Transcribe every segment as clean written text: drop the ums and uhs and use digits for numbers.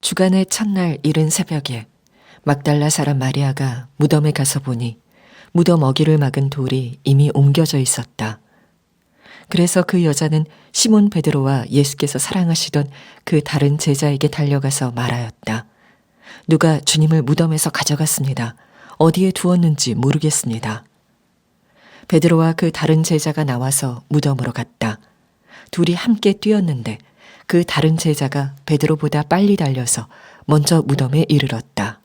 주간의 첫날 이른 새벽에 막달라 사람 마리아가 무덤에 가서 보니 무덤 어귀를 막은 돌이 이미 옮겨져 있었다. 그래서 그 여자는 시몬 베드로와 예수께서 사랑하시던 그 다른 제자에게 달려가서 말하였다. 누가 주님을 무덤에서 가져갔습니다. 어디에 두었는지 모르겠습니다. 베드로와 그 다른 제자가 나와서 무덤으로 갔다. 둘이 함께 뛰었는데 그 다른 제자가 베드로보다 빨리 달려서 먼저 무덤에 이르렀다.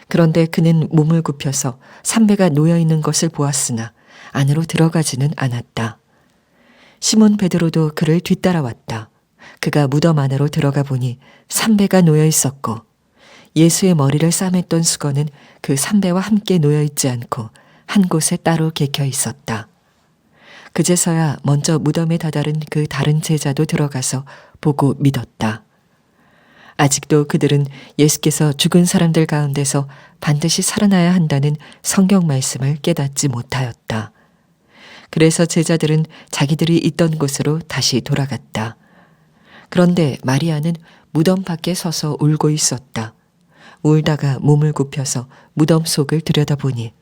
그런데 그는 몸을 굽혀서 삼배가 놓여 있는 것을 보았으나 안으로 들어가지는 않았다. 시몬 베드로도 그를 뒤따라왔다. 그가 무덤 안으로 들어가 보니 삼배가 놓여 있었고 예수의 머리를 싸맸던 수건은 그 삼배와 함께 놓여 있지 않고 한 곳에 따로 개켜 있었다. 그제서야 먼저 무덤에 다다른 그 다른 제자도 들어가서 보고 믿었다. 아직도 그들은 예수께서 죽은 사람들 가운데서 반드시 살아나야 한다는 성경 말씀을 깨닫지 못하였다. 그래서 제자들은 자기들이 있던 곳으로 다시 돌아갔다. 그런데 마리아는 무덤 밖에 서서 울고 있었다. 울다가 몸을 굽혀서 무덤 속을 들여다보니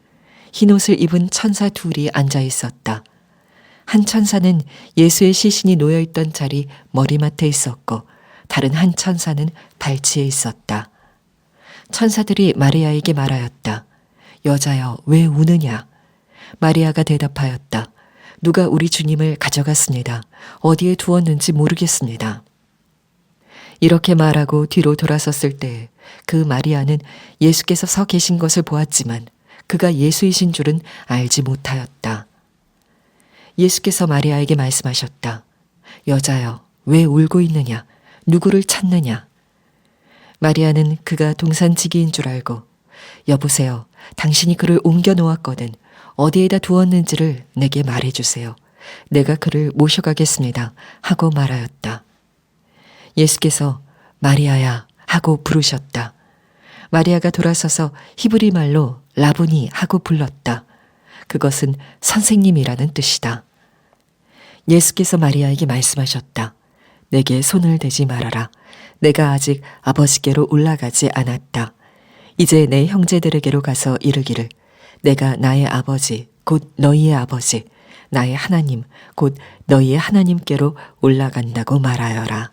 흰옷을 입은 천사 둘이 앉아 있었다. 한 천사는 예수의 시신이 놓여있던 자리 머리맡에 있었고 다른 한 천사는 발치에 있었다. 천사들이 마리아에게 말하였다. 여자여, 왜 우느냐? 마리아가 대답하였다. 누가 우리 주님을 가져갔습니다. 어디에 두었는지 모르겠습니다. 이렇게 말하고 뒤로 돌아섰을 때 그 마리아는 예수께서 서 계신 것을 보았지만 그가 예수이신 줄은 알지 못하였다. 예수께서 마리아에게 말씀하셨다. 여자여, 왜 울고 있느냐? 누구를 찾느냐? 마리아는 그가 동산지기인 줄 알고 여보세요. 당신이 그를 옮겨 놓았거든. 어디에다 두었는지를 내게 말해주세요. 내가 그를 모셔가겠습니다. 하고 말하였다. 예수께서 마리아야 하고 부르셨다. 마리아가 돌아서서 히브리 말로 라보니 하고 불렀다. 그것은 선생님이라는 뜻이다. 예수께서 마리아에게 말씀하셨다. 내게 손을 대지 말아라. 내가 아직 아버지께로 올라가지 않았다. 이제 내 형제들에게로 가서 이르기를 내가 나의 아버지 곧 너희의 아버지 나의 하나님 곧 너희의 하나님께로 올라간다고 말하여라.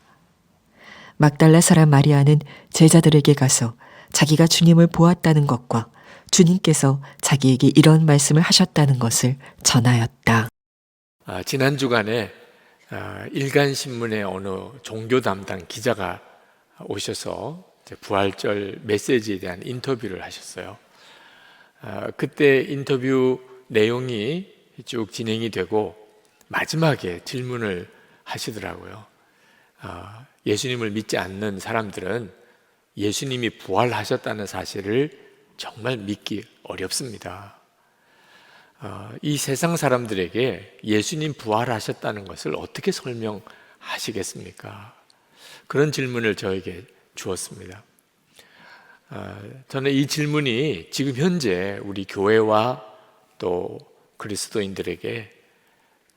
막달라 사람 마리아는 제자들에게 가서 자기가 주님을 보았다는 것과 주님께서 자기에게 이런 말씀을 하셨다는 것을 전하였다. 지난 주간에 일간신문의 어느 종교 담당 기자가 오셔서 부활절 메시지에 대한 인터뷰를 하셨어요. 그때 인터뷰 내용이 쭉 진행이 되고 마지막에 질문을 하시더라고요. 예수님을 믿지 않는 사람들은 예수님이 부활하셨다는 사실을 정말 믿기 어렵습니다. 이 세상 사람들에게 예수님 부활하셨다는 것을 어떻게 설명하시겠습니까? 그런 질문을 저에게 주었습니다. 저는 이 질문이 지금 현재 우리 교회와 또 그리스도인들에게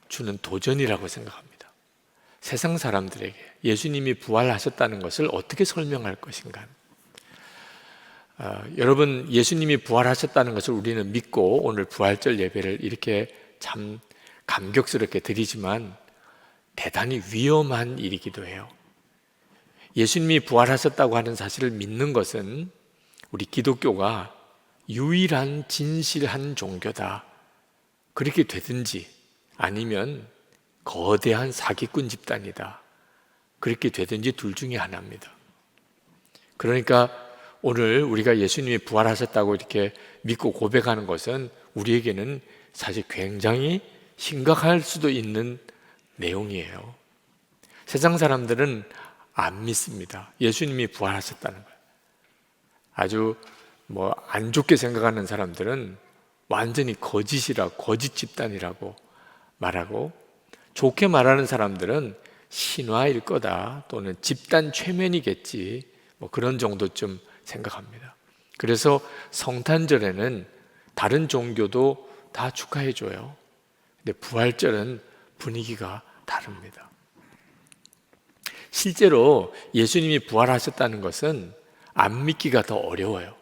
주는 도전이라고 생각합니다. 세상 사람들에게 예수님이 부활하셨다는 것을 어떻게 설명할 것인가? 여러분, 예수님이 부활하셨다는 것을 우리는 믿고 오늘 부활절 예배를 이렇게 참 감격스럽게 드리지만 대단히 위험한 일이기도 해요. 예수님이 부활하셨다고 하는 사실을 믿는 것은 우리 기독교가 유일한 진실한 종교다. 그렇게 되든지 아니면 거대한 사기꾼 집단이다. 그렇게 되든지 둘 중에 하나입니다. 그러니까 오늘 우리가 예수님이 부활하셨다고 이렇게 믿고 고백하는 것은 우리에게는 사실 굉장히 심각할 수도 있는 내용이에요. 세상 사람들은 안 믿습니다. 예수님이 부활하셨다는 거예요. 아주 안 좋게 생각하는 사람들은 완전히 거짓이라 거짓 집단이라고 말하고, 좋게 말하는 사람들은 신화일 거다 또는 집단 최면이겠지 그런 정도쯤 생각합니다. 그래서 성탄절에는 다른 종교도 다 축하해줘요. 근데 부활절은 분위기가 다릅니다. 실제로 예수님이 부활하셨다는 것은 안 믿기가 더 어려워요.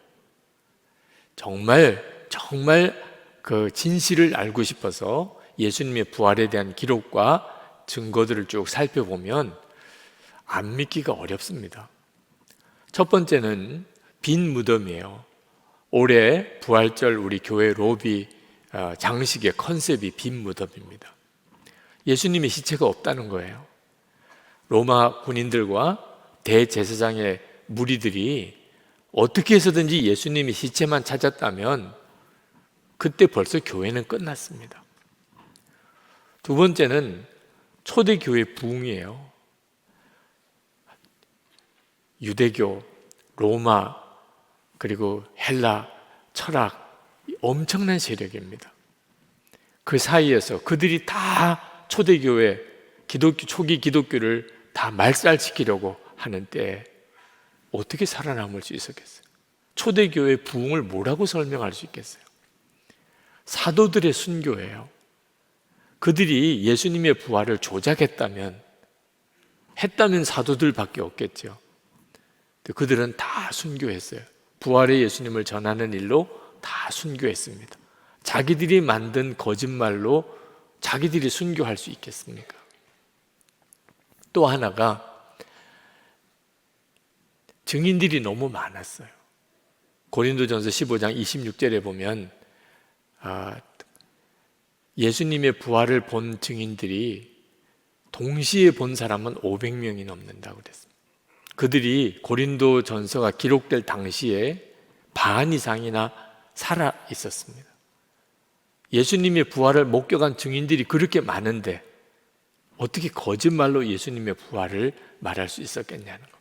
정말 그 진실을 알고 싶어서 예수님의 부활에 대한 기록과 증거들을 쭉 살펴보면 안 믿기가 어렵습니다. 첫 번째는 빈 무덤이에요. 올해 부활절 우리 교회 로비 장식의 컨셉이 빈 무덤입니다. 예수님의 시체가 없다는 거예요. 로마 군인들과 대제사장의 무리들이 어떻게 해서든지 예수님의 시체만 찾았다면 그때 벌써 교회는 끝났습니다. 두 번째는 초대교회 부흥이에요. 유대교, 로마, 그리고 헬라, 철학, 엄청난 세력입니다. 그 사이에서 그들이 다 초대교회, 초기 기독교를 다 말살시키려고 하는 때에 어떻게 살아남을 수 있었겠어요? 초대교회 부흥을 뭐라고 설명할 수 있겠어요? 사도들의 순교예요. 그들이 예수님의 부활을 조작했다면 사도들밖에 없겠죠. 그들은 다 순교했어요. 부활의 예수님을 전하는 일로 다 순교했습니다. 자기들이 만든 거짓말로 자기들이 순교할 수 있겠습니까? 또 하나가 증인들이 너무 많았어요. 고린도전서 15장 26절에 보면 예수님의 부활을 본 증인들이 동시에 본 사람은 500명이 넘는다고 그랬습니다. 그들이 고린도전서가 기록될 당시에 반 이상이나 살아 있었습니다. 예수님의 부활을 목격한 증인들이 그렇게 많은데 어떻게 거짓말로 예수님의 부활을 말할 수 있었겠냐는 겁니다.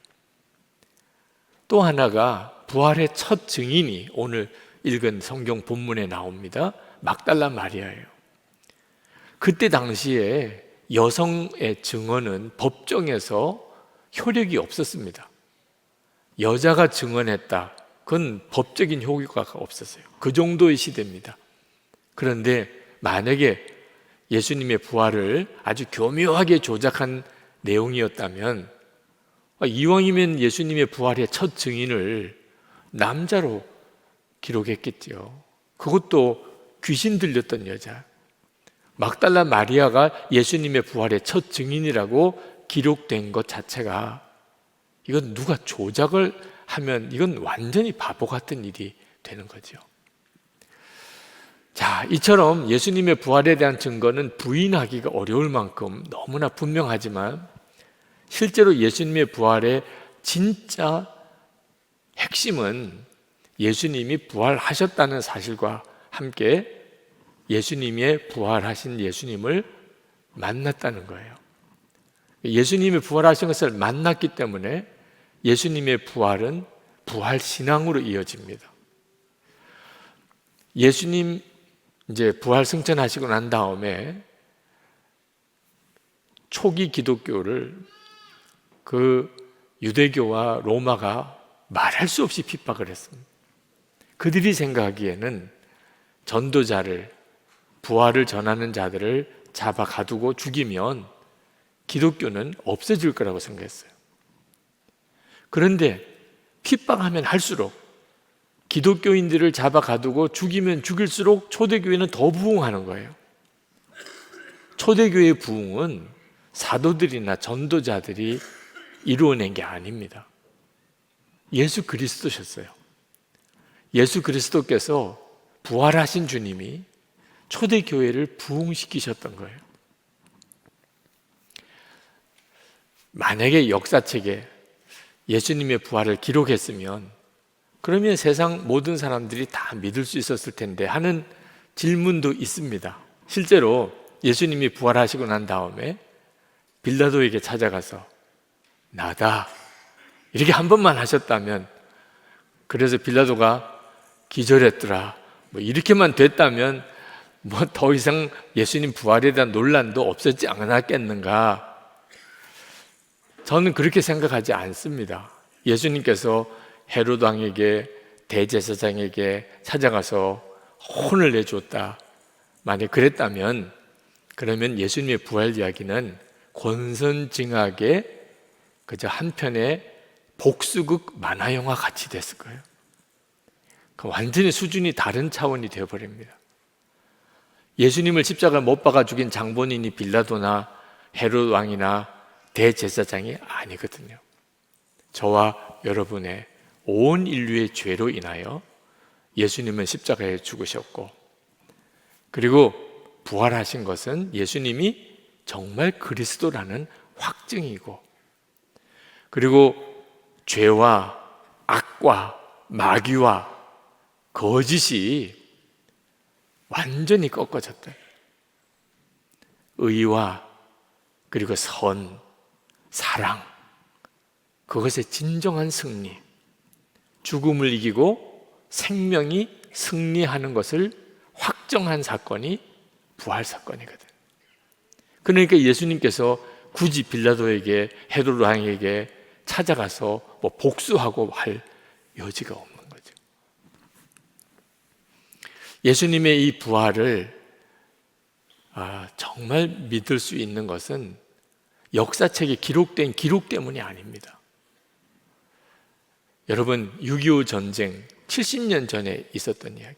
또 하나가 부활의 첫 증인이 오늘 읽은 성경 본문에 나옵니다. 막달라 마리아예요. 그때 당시에 여성의 증언은 법정에서 효력이 없었습니다. 여자가 증언했다. 그건 법적인 효과가 없었어요. 그 정도의 시대입니다. 그런데 만약에 예수님의 부활을 아주 교묘하게 조작한 내용이었다면 이왕이면 예수님의 부활의 첫 증인을 남자로 기록했겠죠. 그것도 귀신 들렸던 여자. 막달라 마리아가 예수님의 부활의 첫 증인이라고 기록된 것 자체가 이건 누가 조작을 하면 이건 완전히 바보 같은 일이 되는 거죠. 자, 이처럼 예수님의 부활에 대한 증거는 부인하기가 어려울 만큼 너무나 분명하지만 실제로 예수님의 부활의 진짜 핵심은 예수님이 부활하셨다는 사실과 함께 예수님의 부활하신 예수님을 만났다는 거예요. 예수님이 부활하신 것을 만났기 때문에 예수님의 부활은 부활 신앙으로 이어집니다. 예수님 이제 부활 승천하시고 난 다음에 초기 기독교를 그 유대교와 로마가 말할 수 없이 핍박을 했습니다. 그들이 생각하기에는 전도자를, 부활을 전하는 자들을 잡아 가두고 죽이면 기독교는 없어질 거라고 생각했어요. 그런데 핍박하면 할수록 기독교인들을 잡아 가두고 죽이면 죽일수록 초대교회는 더 부흥하는 거예요. 초대교회의 부흥은 사도들이나 전도자들이 이루어낸 게 아닙니다. 예수 그리스도셨어요. 예수 그리스도께서 부활하신 주님이 초대교회를 부흥시키셨던 거예요. 만약에 역사책에 예수님의 부활을 기록했으면 그러면 세상 모든 사람들이 다 믿을 수 있었을 텐데 하는 질문도 있습니다. 실제로 예수님이 부활하시고 난 다음에 빌라도에게 찾아가서 나다 이렇게 한 번만 하셨다면, 그래서 빌라도가 기절했더라 뭐 이렇게만 됐다면 뭐 더 이상 예수님 부활에 대한 논란도 없었지 않았겠는가? 저는 그렇게 생각하지 않습니다. 예수님께서 헤롯 왕에게, 대제사장에게 찾아가서 혼을 내줬다. 만약 그랬다면 그러면 예수님의 부활 이야기는 권선징악의 그저 한 편의 복수극 만화 영화 같이 됐을 거예요. 완전히 수준이 다른 차원이 되어버립니다. 예수님을 십자가에 못 박아 죽인 장본인이 빌라도나 헤롯 왕이나 대제사장이 아니거든요. 저와 여러분의 온 인류의 죄로 인하여 예수님은 십자가에 죽으셨고, 그리고 부활하신 것은 예수님이 정말 그리스도라는 확증이고, 그리고 죄와 악과 마귀와 거짓이 완전히 꺾어졌다. 의와 그리고 선, 사랑, 그것의 진정한 승리, 죽음을 이기고 생명이 승리하는 것을 확정한 사건이 부활 사건이거든. 그러니까 예수님께서 굳이 빌라도에게, 헤롯 왕에게 찾아가서 뭐 복수하고 할 여지가 없는 거죠. 예수님의 이 부활을 정말 믿을 수 있는 것은 역사책에 기록된 기록 때문이 아닙니다. 여러분, 6.25 전쟁 70년 전에 있었던 이야기.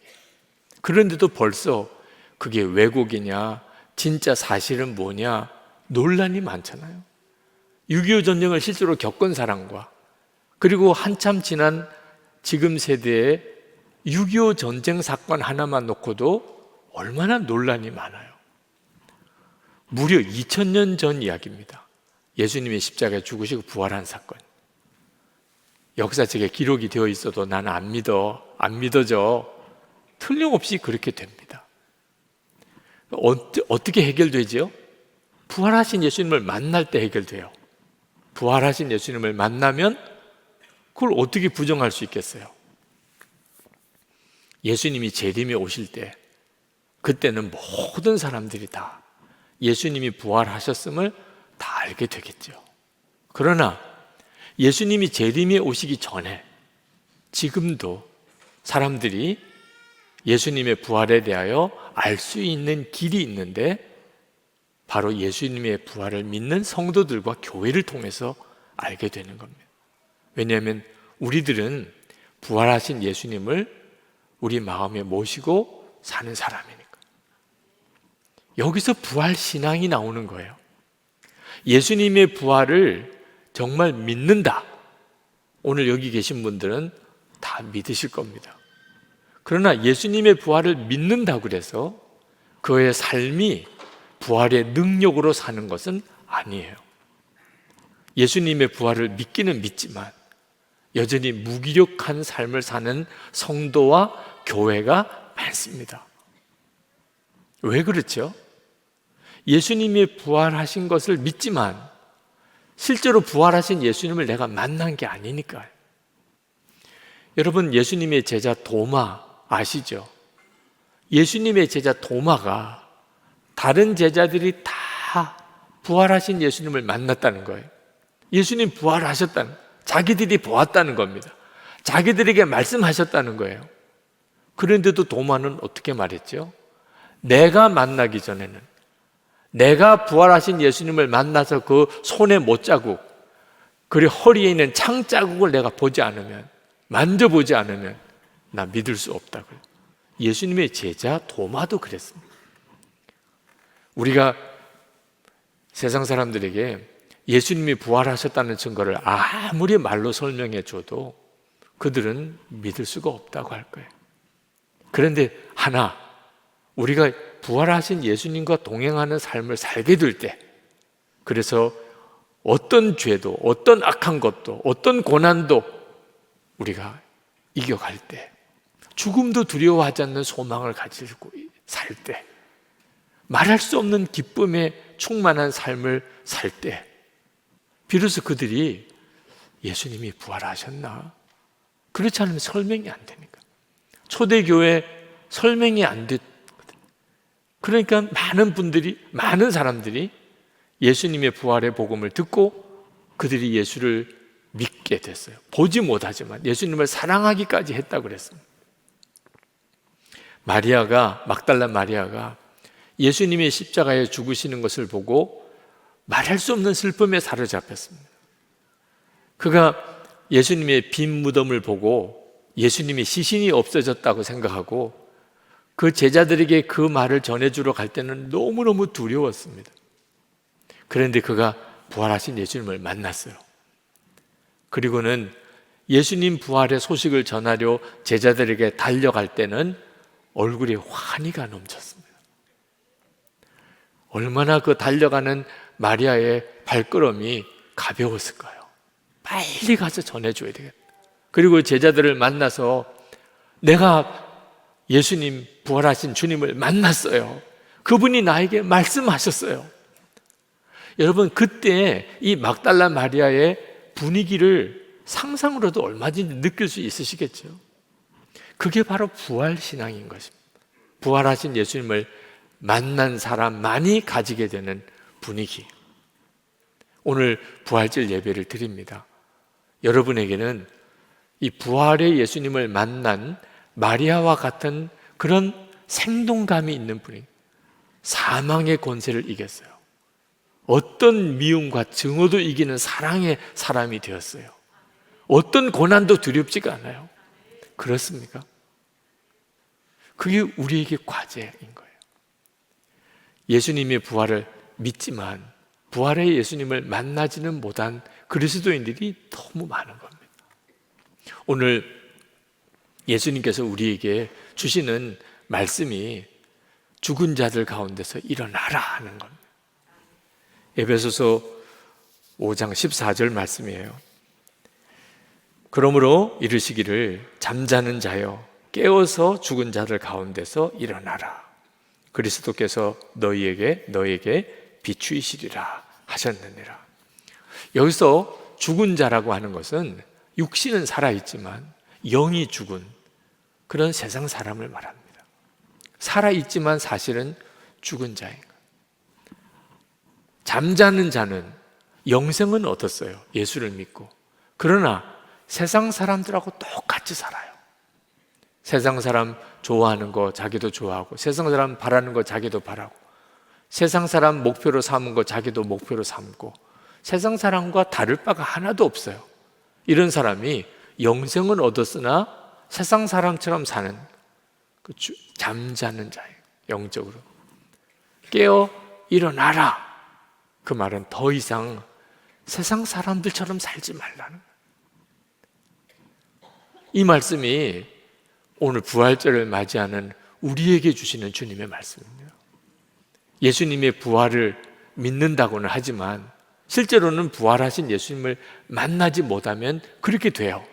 그런데도 벌써 그게 왜곡이냐, 진짜 사실은 뭐냐 논란이 많잖아요. 6.25 전쟁을 실제로 겪은 사람과, 그리고 한참 지난 지금 세대의 6.25 전쟁 사건 하나만 놓고도 얼마나 논란이 많아요. 무려 2000년 전 이야기입니다. 예수님이 십자가에 죽으시고 부활한 사건. 역사책에 기록이 되어 있어도 나는 안 믿어져. 틀림없이 그렇게 됩니다. 어떻게 해결되죠? 부활하신 예수님을 만날 때 해결돼요. 부활하신 예수님을 만나면 그걸 어떻게 부정할 수 있겠어요? 예수님이 재림에 오실 때, 그때는 모든 사람들이 다 예수님이 부활하셨음을 다 알게 되겠죠. 그러나 예수님이 재림에 오시기 전에 지금도 사람들이 예수님의 부활에 대하여 알 수 있는 길이 있는데, 바로 예수님의 부활을 믿는 성도들과 교회를 통해서 알게 되는 겁니다. 왜냐하면 우리들은 부활하신 예수님을 우리 마음에 모시고 사는 사람이니까. 여기서 부활 신앙이 나오는 거예요. 예수님의 부활을 정말 믿는다. 오늘 여기 계신 분들은 다 믿으실 겁니다. 그러나 예수님의 부활을 믿는다고 그래서 그의 삶이 부활의 능력으로 사는 것은 아니에요. 예수님의 부활을 믿기는 믿지만 여전히 무기력한 삶을 사는 성도와 교회가 많습니다. 왜 그렇죠? 예수님이 부활하신 것을 믿지만 실제로 부활하신 예수님을 내가 만난 게 아니니까요. 여러분, 예수님의 제자 도마 아시죠? 예수님의 제자 도마가 다른 제자들이 다 부활하신 예수님을 만났다는 거예요. 예수님 부활하셨다는, 자기들이 보았다는 겁니다. 자기들에게 말씀하셨다는 거예요. 그런데도 도마는 어떻게 말했죠? 내가 만나기 전에는, 내가 부활하신 예수님을 만나서 그 손의 못자국, 그리고 허리에 있는 창자국을 내가 보지 않으면, 만져보지 않으면 나 믿을 수 없다고요. 예수님의 제자 도마도 그랬습니다. 우리가 세상 사람들에게 예수님이 부활하셨다는 증거를 아무리 말로 설명해 줘도 그들은 믿을 수가 없다고 할 거예요. 그런데 하나, 우리가 부활하신 예수님과 동행하는 삶을 살게 될 때, 그래서 어떤 죄도, 어떤 악한 것도, 어떤 고난도 우리가 이겨갈 때, 죽음도 두려워하지 않는 소망을 가지고 살 때, 말할 수 없는 기쁨에 충만한 삶을 살 때, 비로소 그들이 예수님이 부활하셨나? 그렇지 않으면 설명이 안 되니까. 초대교회 설명이 안 됐. 그러니까 많은 사람들이 예수님의 부활의 복음을 듣고 그들이 예수를 믿게 됐어요. 보지 못하지만 예수님을 사랑하기까지 했다고 그랬습니다. 막달라 마리아가 예수님의 십자가에 죽으시는 것을 보고 말할 수 없는 슬픔에 사로잡혔습니다. 그가 예수님의 빈 무덤을 보고 예수님이 시신이 없어졌다고 생각하고 그 제자들에게 그 말을 전해주러 갈 때는 너무너무 두려웠습니다. 그런데 그가 부활하신 예수님을 만났어요. 그리고는 예수님 부활의 소식을 전하려 제자들에게 달려갈 때는 얼굴에 환희가 넘쳤습니다. 얼마나 그 달려가는 마리아의 발걸음이 가벼웠을까요? 빨리 가서 전해줘야 되겠다. 그리고 제자들을 만나서 내가 예수님 부활하신 주님을 만났어요. 그분이 나에게 말씀하셨어요. 여러분, 그때 이 막달라 마리아의 분위기를 상상으로도 얼마든지 느낄 수 있으시겠죠? 그게 바로 부활신앙인 것입니다. 부활하신 예수님을 만난 사람만이 가지게 되는 분위기. 오늘 부활절 예배를 드립니다. 여러분에게는 이 부활의 예수님을 만난 마리아와 같은 그런 생동감이 있는 분이 사망의 권세를 이겼어요. 어떤 미움과 증오도 이기는 사랑의 사람이 되었어요. 어떤 고난도 두렵지가 않아요. 그렇습니까? 그게 우리에게 과제인 거예요. 예수님의 부활을 믿지만 부활의 예수님을 만나지는 못한 그리스도인들이 너무 많은 겁니다. 오늘 예수님께서 우리에게 주시는 말씀이 죽은 자들 가운데서 일어나라 하는 겁니다. 에베소서 5장 14절 말씀이에요. 그러므로 이르시기를 잠자는 자여 깨어서 죽은 자들 가운데서 일어나라. 그리스도께서 너에게 비추이시리라 하셨느니라. 여기서 죽은 자라고 하는 것은 육신은 살아있지만 영이 죽은 그런 세상 사람을 말합니다. 살아있지만 사실은 죽은 자인 거예요. 잠자는 자는 영생은 얻었어요. 예수를 믿고. 그러나 세상 사람들하고 똑같이 살아요. 세상 사람 좋아하는 거 자기도 좋아하고, 세상 사람 바라는 거 자기도 바라고, 세상 사람 목표로 삼은 거 자기도 목표로 삼고, 세상 사람과 다를 바가 하나도 없어요. 이런 사람이 영생은 얻었으나 세상 사람처럼 사는 그 잠자는 자예요. 영적으로 깨어 일어나라. 그 말은 더 이상 세상 사람들처럼 살지 말라는 거예요. 이 말씀이 오늘 부활절을 맞이하는 우리에게 주시는 주님의 말씀입니다. 예수님의 부활을 믿는다고는 하지만 실제로는 부활하신 예수님을 만나지 못하면 그렇게 돼요.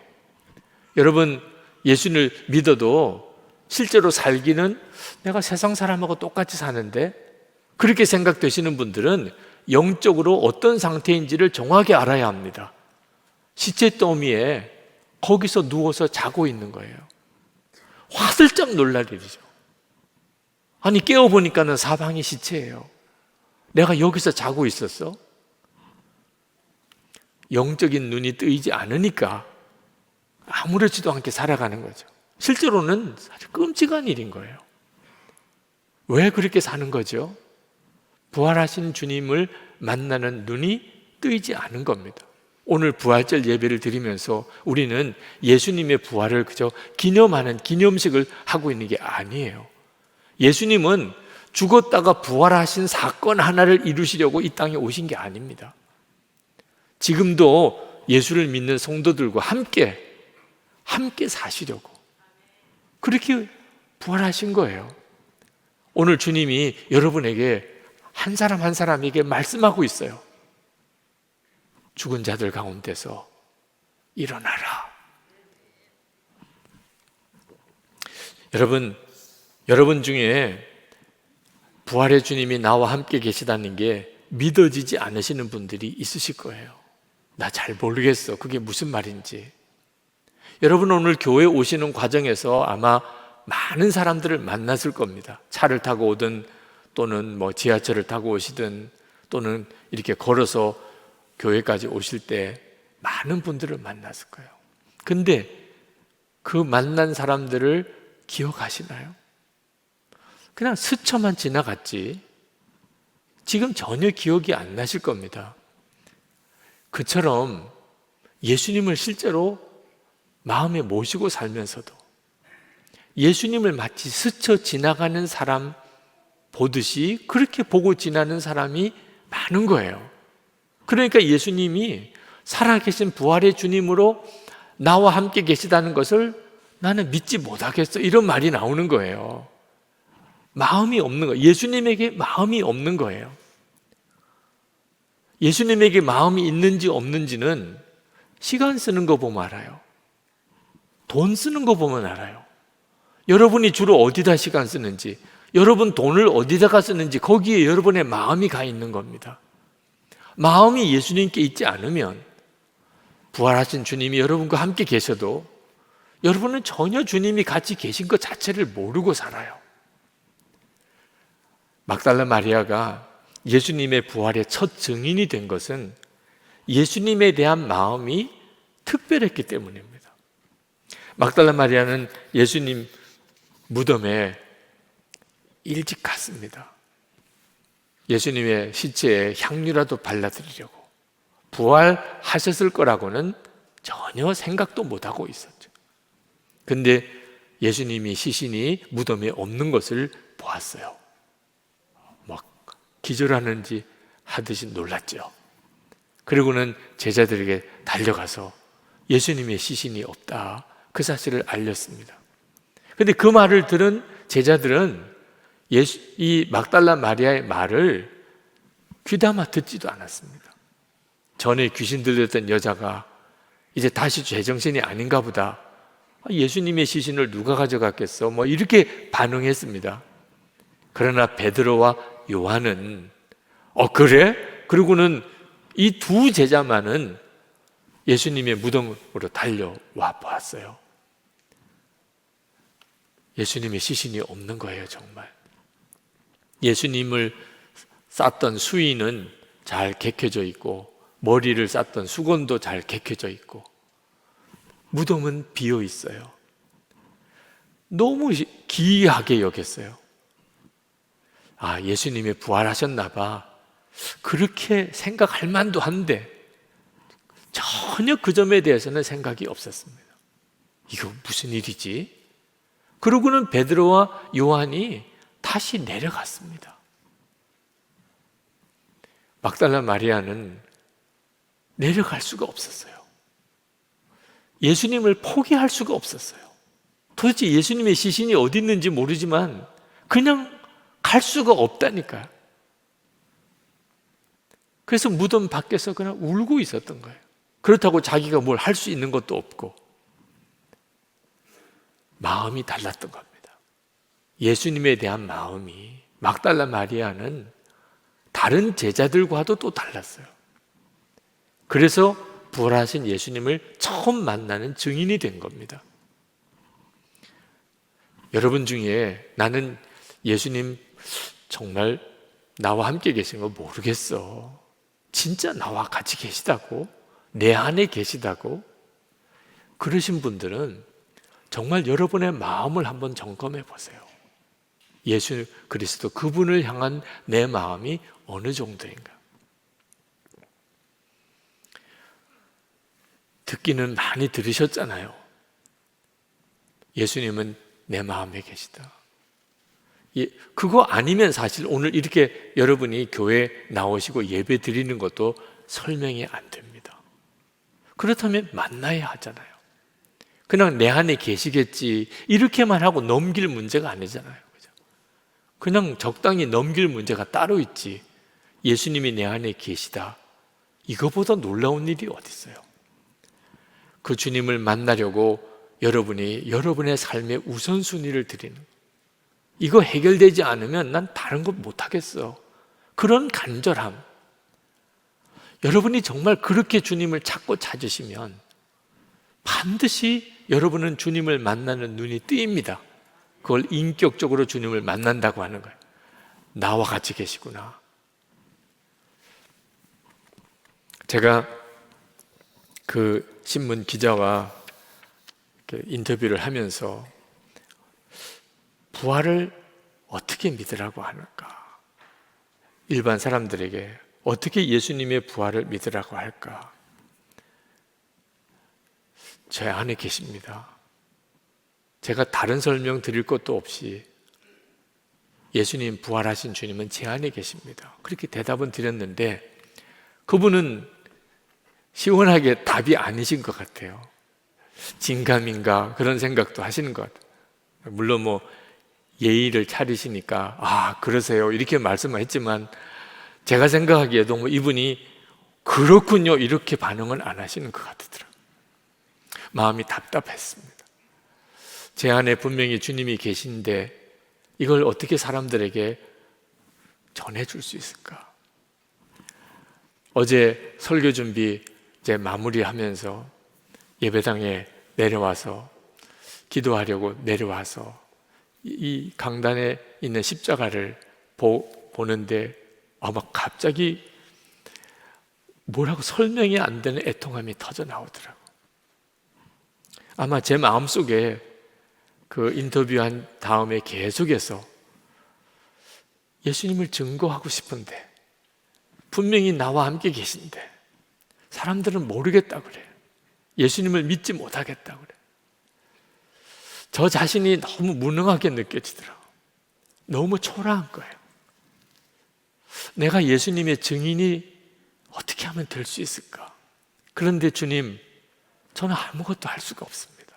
여러분, 예수님을 믿어도 실제로 살기는 내가 세상 사람하고 똑같이 사는데, 그렇게 생각되시는 분들은 영적으로 어떤 상태인지를 정확히 알아야 합니다. 시체 더미에 거기서 누워서 자고 있는 거예요. 화들짝 놀랄 일이죠. 아니, 깨어보니까는 사방이 시체예요. 내가 여기서 자고 있었어? 영적인 눈이 뜨이지 않으니까 아무렇지도 않게 살아가는 거죠. 실제로는 사실 끔찍한 일인 거예요. 왜 그렇게 사는 거죠? 부활하신 주님을 만나는 눈이 뜨이지 않은 겁니다. 오늘 부활절 예배를 드리면서 우리는 예수님의 부활을 그저 기념하는 기념식을 하고 있는 게 아니에요. 예수님은 죽었다가 부활하신 사건 하나를 이루시려고 이 땅에 오신 게 아닙니다. 지금도 예수를 믿는 성도들과 함께 사시려고 그렇게 부활하신 거예요. 오늘 주님이 여러분에게 한 사람 한 사람에게 말씀하고 있어요. 죽은 자들 가운데서 일어나라. 여러분 중에 부활의 주님이 나와 함께 계시다는 게 믿어지지 않으시는 분들이 있으실 거예요. 나 잘 모르겠어. 그게 무슨 말인지. 여러분, 오늘 교회 오시는 과정에서 아마 많은 사람들을 만났을 겁니다. 차를 타고 오든 또는 지하철을 타고 오시든 또는 이렇게 걸어서 교회까지 오실 때 많은 분들을 만났을 거예요. 근데 그 만난 사람들을 기억하시나요? 그냥 스쳐만 지나갔지 지금 전혀 기억이 안 나실 겁니다. 그처럼 예수님을 실제로 마음에 모시고 살면서도 예수님을 마치 스쳐 지나가는 사람 보듯이 그렇게 보고 지나는 사람이 많은 거예요. 그러니까 예수님이 살아계신 부활의 주님으로 나와 함께 계시다는 것을 나는 믿지 못하겠어, 이런 말이 나오는 거예요. 마음이 없는 거예요. 예수님에게 마음이 없는 거예요. 예수님에게 마음이 있는지 없는지는 시간 쓰는 거 보면 알아요. 돈 쓰는 거 보면 알아요. 여러분이 주로 어디다 시간 쓰는지, 여러분 돈을 어디다가 쓰는지 거기에 여러분의 마음이 가 있는 겁니다. 마음이 예수님께 있지 않으면 부활하신 주님이 여러분과 함께 계셔도 여러분은 전혀 주님이 같이 계신 것 자체를 모르고 살아요. 막달라 마리아가 예수님의 부활의 첫 증인이 된 것은 예수님에 대한 마음이 특별했기 때문입니다. 막달라 마리아는 예수님 무덤에 일찍 갔습니다. 예수님의 시체에 향유라도 발라드리려고. 부활하셨을 거라고는 전혀 생각도 못하고 있었죠. 근데 예수님이 시신이 무덤에 없는 것을 보았어요. 막 기절하는지 하듯이 놀랐죠. 그리고는 제자들에게 달려가서 예수님의 시신이 없다, 그 사실을 알렸습니다. 근데 그 말을 들은 제자들은 이 막달라 마리아의 말을 귀담아 듣지도 않았습니다. 전에 귀신 들렸던 여자가 이제 다시 제정신이 아닌가 보다, 예수님의 시신을 누가 가져갔겠어, 뭐 이렇게 반응했습니다. 그러나 베드로와 요한은 그래? 그리고는 이 두 제자만은 예수님의 무덤으로 달려와 보았어요. 예수님의 시신이 없는 거예요, 정말. 예수님을 쌌던 수의는 잘 개켜져 있고 머리를 쌌던 수건도 잘 개켜져 있고 무덤은 비어 있어요. 너무 기이하게 여겼어요. 예수님이 부활하셨나 봐, 그렇게 생각할 만도 한데 전혀 그 점에 대해서는 생각이 없었습니다. 이거 무슨 일이지? 그러고는 베드로와 요한이 다시 내려갔습니다. 막달라 마리아는 내려갈 수가 없었어요. 예수님을 포기할 수가 없었어요. 도대체 예수님의 시신이 어디 있는지 모르지만 그냥 갈 수가 없다니까요. 그래서 무덤 밖에서 그냥 울고 있었던 거예요. 그렇다고 자기가 뭘 할 수 있는 것도 없고 마음이 달랐던 겁니다. 예수님에 대한 마음이 막달라 마리아는 다른 제자들과도 또 달랐어요. 그래서 부활하신 예수님을 처음 만나는 증인이 된 겁니다. 여러분 중에 나는 예수님 정말 나와 함께 계신 거 모르겠어, 진짜 나와 같이 계시다고, 내 안에 계시다고, 그러신 분들은 정말 여러분의 마음을 한번 점검해 보세요. 예수 그리스도 그분을 향한 내 마음이 어느 정도인가? 듣기는 많이 들으셨잖아요. 예수님은 내 마음에 계시다. 그거 아니면 사실 오늘 이렇게 여러분이 교회 나오시고 예배 드리는 것도 설명이 안 됩니다. 그렇다면 만나야 하잖아요. 그냥 내 안에 계시겠지 이렇게만 하고 넘길 문제가 아니잖아요. 그죠? 그냥 적당히 넘길 문제가 따로 있지, 예수님이 내 안에 계시다, 이거보다 놀라운 일이 어디 있어요? 그 주님을 만나려고 여러분이 여러분의 삶의 우선순위를 드리는, 이거 해결되지 않으면 난 다른 것 못하겠어, 그런 간절함. 여러분이 정말 그렇게 주님을 찾으시면 반드시 여러분은 주님을 만나는 눈이 뜨입니다. 그걸 인격적으로 주님을 만난다고 하는 거예요. 나와 같이 계시구나. 제가 그 신문 기자와 인터뷰를 하면서 부활을 어떻게 믿으라고 하는가, 일반 사람들에게 어떻게 예수님의 부활을 믿으라고 할까, 제 안에 계십니다. 제가 다른 설명 드릴 것도 없이 예수님, 부활하신 주님은 제 안에 계십니다. 그렇게 대답은 드렸는데 그분은 시원하게 답이 아니신 것 같아요. 진감인가 그런 생각도 하시는 것 같아요. 물론 뭐 예의를 차리시니까 아 그러세요 이렇게 말씀을 했지만 제가 생각하기에도 뭐 이분이 그렇군요 이렇게 반응은 안 하시는 것 같더라고요. 마음이 답답했습니다. 제 안에 분명히 주님이 계신데 이걸 어떻게 사람들에게 전해줄 수 있을까? 어제 설교 준비 이제 마무리하면서 예배당에 내려와서 기도하려고 내려와서 이 강단에 있는 십자가를 보는데 아마 갑자기 뭐라고 설명이 안 되는 애통함이 터져 나오더라고요. 아마 제 마음속에 그 인터뷰한 다음에 계속해서 예수님을 증거하고 싶은데 분명히 나와 함께 계신데 사람들은 모르겠다 그래요. 예수님을 믿지 못하겠다 그래요. 저 자신이 너무 무능하게 느껴지더라고요. 너무 초라한 거예요. 내가 예수님의 증인이 어떻게 하면 될 수 있을까? 그런데 주님, 저는 아무것도 할 수가 없습니다.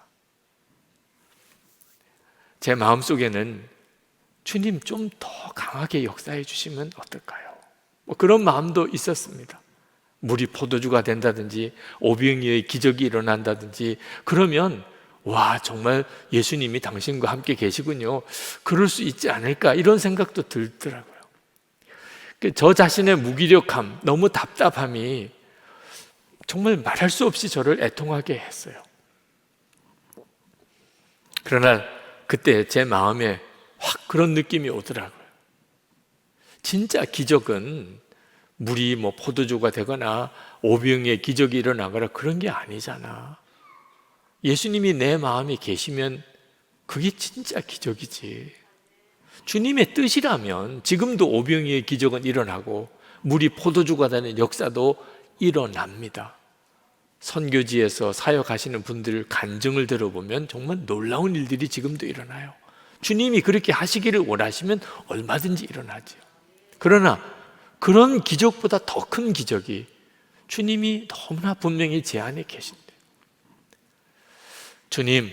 제 마음속에는 주님 좀 더 강하게 역사해 주시면 어떨까요? 뭐 그런 마음도 있었습니다. 물이 포도주가 된다든지 오병이어의 기적이 일어난다든지 그러면 와 정말 예수님이 당신과 함께 계시군요. 그럴 수 있지 않을까 이런 생각도 들더라고요. 저 자신의 무기력함, 너무 답답함이 정말 말할 수 없이 저를 애통하게 했어요. 그러나 그때 제 마음에 확 그런 느낌이 오더라고요. 진짜 기적은 물이 뭐 포도주가 되거나 오병이의 기적이 일어나거나 그런 게 아니잖아. 예수님이 내 마음에 계시면 그게 진짜 기적이지. 주님의 뜻이라면 지금도 오병이의 기적은 일어나고 물이 포도주가 되는 역사도 일어납니다. 선교지에서 사역하시는 분들 간증을 들어보면 정말 놀라운 일들이 지금도 일어나요. 주님이 그렇게 하시기를 원하시면 얼마든지 일어나죠. 그러나 그런 기적보다 더 큰 기적이 주님이 너무나 분명히 제 안에 계신데 주님,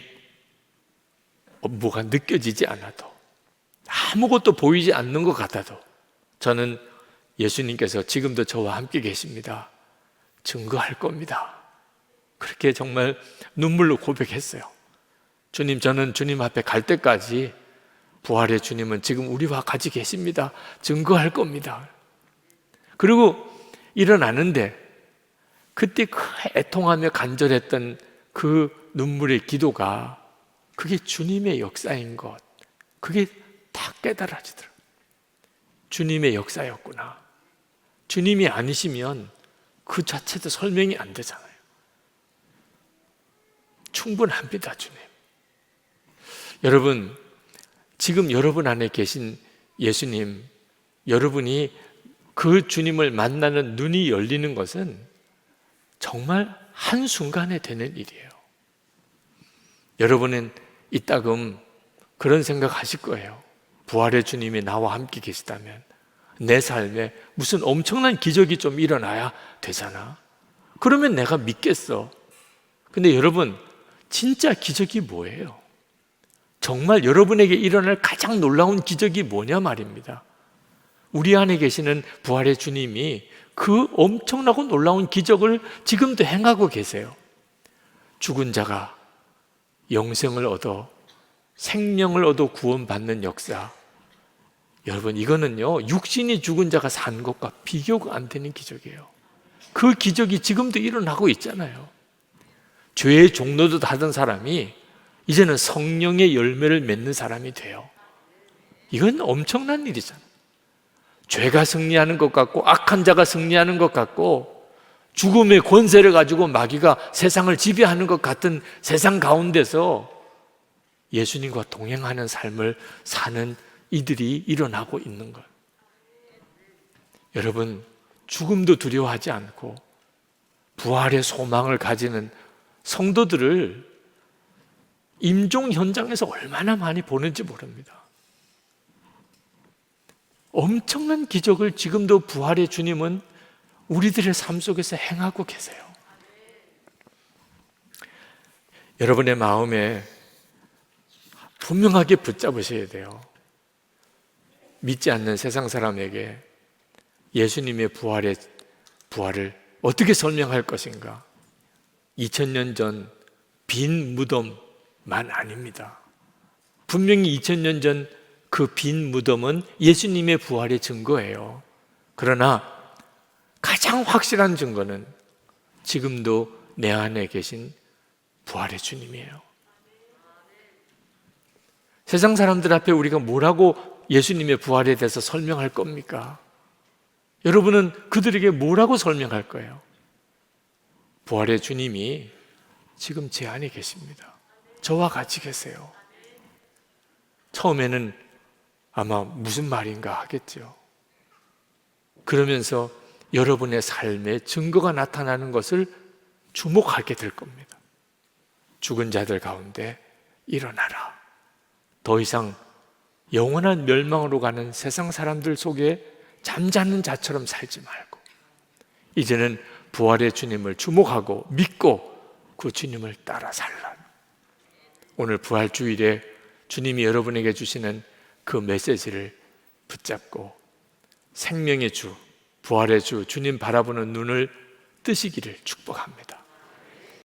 뭐가 느껴지지 않아도 아무것도 보이지 않는 것 같아도 저는 예수님께서 지금도 저와 함께 계십니다. 증거할 겁니다. 그렇게 정말 눈물로 고백했어요. 주님, 저는 주님 앞에 갈 때까지 부활의 주님은 지금 우리와 같이 계십니다. 증거할 겁니다. 그리고 일어나는데 그때 그 애통하며 간절했던 그 눈물의 기도가 그게 주님의 역사인 것, 그게 다 깨달아지더라고요. 주님의 역사였구나. 주님이 아니시면 그 자체도 설명이 안 되잖아요. 충분합니다, 주님. 여러분, 지금 여러분 안에 계신 예수님, 여러분이 그 주님을 만나는 눈이 열리는 것은 정말 한순간에 되는 일이에요. 여러분은 이따금 그런 생각 하실 거예요. 부활의 주님이 나와 함께 계시다면 내 삶에 무슨 엄청난 기적이 좀 일어나야 되잖아. 그러면 내가 믿겠어. 근데 여러분, 진짜 기적이 뭐예요? 정말 여러분에게 일어날 가장 놀라운 기적이 뭐냐 말입니다. 우리 안에 계시는 부활의 주님이 그 엄청나고 놀라운 기적을 지금도 행하고 계세요. 죽은 자가 영생을 얻어 생명을 얻어 구원받는 역사. 여러분, 이거는요 육신이 죽은 자가 산 것과 비교가 안 되는 기적이에요. 그 기적이 지금도 일어나고 있잖아요. 죄의 종로도 하던 사람이 이제는 성령의 열매를 맺는 사람이 돼요. 이건 엄청난 일이잖아요. 죄가 승리하는 것 같고 악한 자가 승리하는 것 같고 죽음의 권세를 가지고 마귀가 세상을 지배하는 것 같은 세상 가운데서 예수님과 동행하는 삶을 사는 이들이 일어나고 있는 것. 여러분, 죽음도 두려워하지 않고 부활의 소망을 가지는 성도들을 임종 현장에서 얼마나 많이 보는지 모릅니다. 엄청난 기적을 지금도 부활의 주님은 우리들의 삶 속에서 행하고 계세요. 여러분의 마음에 분명하게 붙잡으셔야 돼요. 믿지 않는 세상 사람에게 예수님의 부활을 어떻게 설명할 것인가? 2000년 전 빈 무덤만 아닙니다. 분명히 2000년 전 그 빈 무덤은 예수님의 부활의 증거예요. 그러나 가장 확실한 증거는 지금도 내 안에 계신 부활의 주님이에요. 세상 사람들 앞에 우리가 뭐라고 예수님의 부활에 대해서 설명할 겁니까? 여러분은 그들에게 뭐라고 설명할 거예요? 부활의 주님이 지금 제 안에 계십니다. 저와 같이 계세요. 처음에는 아마 무슨 말인가 하겠죠. 그러면서 여러분의 삶의 증거가 나타나는 것을 주목하게 될 겁니다. 죽은 자들 가운데 일어나라. 더 이상 영원한 멸망으로 가는 세상 사람들 속에 잠자는 자처럼 살지 말고 이제는 부활의 주님을 주목하고 믿고 그 주님을 따라 살라. 오늘 부활주일에 주님이 여러분에게 주시는 그 메시지를 붙잡고 생명의 주, 부활의 주, 주님 바라보는 눈을 뜨시기를 축복합니다.